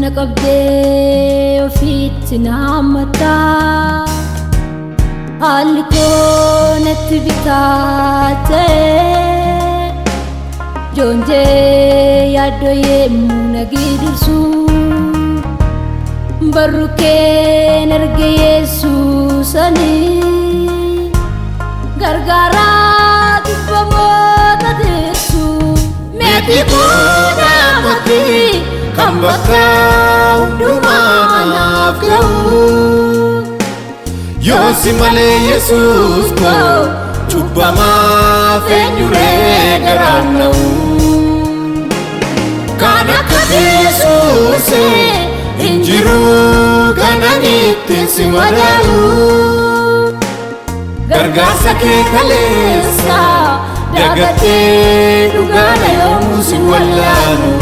naqabde ofiitti naamata alko natti bitaate jonje yadoye munagidirsu baruke nerge yesusani gargara dibamota desu meti kuda mati kambaka unduma nafkau yosi male yesus ko chubama fenyure garanau kana yesus injiru kananitti simadaru gargaarsa kee kaleessa dagatee dhugaadha yoomuu si wallaalu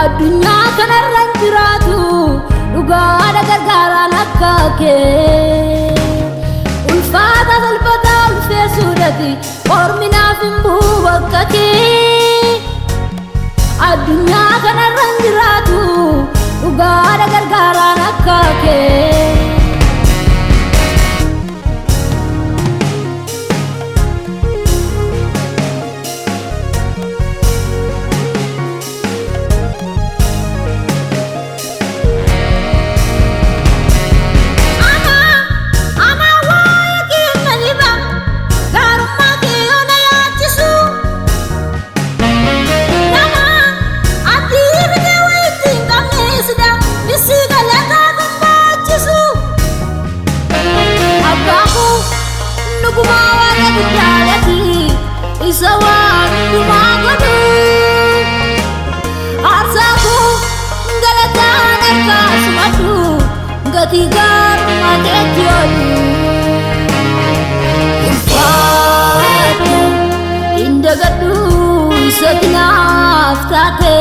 adunya kanarran jiratu dhugaadha gargaaraan akka kee ulfaata salphata ulfeessuudhati ormi naaf hin bu'u bakka kee addunyaa kanarran jiratu dhugaadha gargaaraan akka kee isawan dumagadu arsaku galatan akasmatu gatigar magetiolu ulfatu indagadu isatnaftate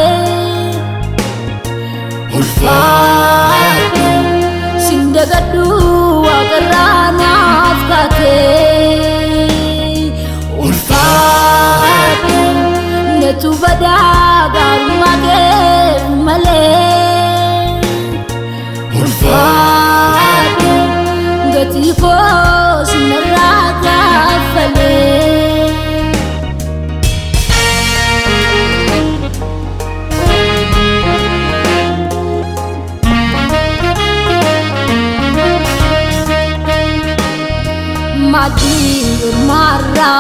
ulfatu sindagadu agarranaftate tu badaga mage male ulfatu gati ko sinaraka fale mati marra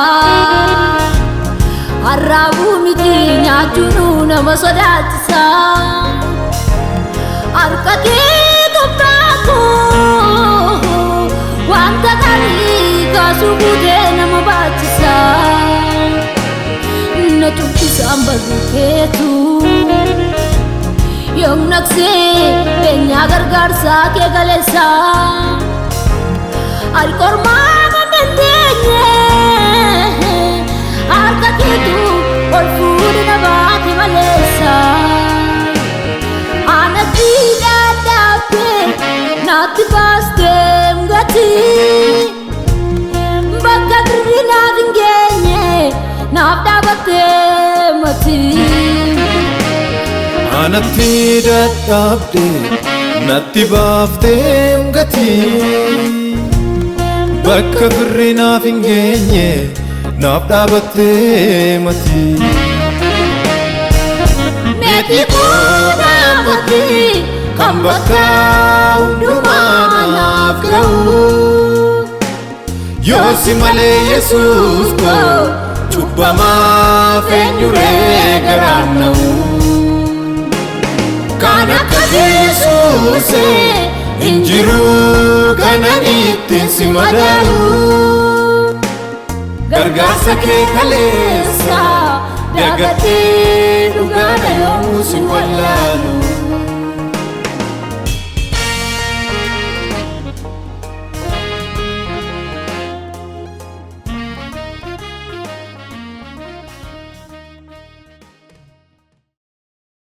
arrabu miti nyaachunu nama sodaachisa harka kee tophaako wanta gaarii kaasuu buutee nama baachisa na tubbisaan barru keetu yoom naqsee beenyaa gargaarsaa kee galeessa harkormaa mandeenye harka keetu ol fuudhi na baate maleessa anatti dadhabde naatti baastee mgati bakka birri naaf hin geenye naaf dhaabattee mati anatti dadhabde natti baaftee mgati bakka birri naaf hin geenye naaf dhaabattee mati meti kuda mati kan bakka hundumaa naaf ga'u yoosi malee yesus ko cubbamaa feenyuree garanau kan akka yesus injiru kananitti simadaru gargaarsa kee kaleessa dagatee dhugaadha yoomuu si wallaalu.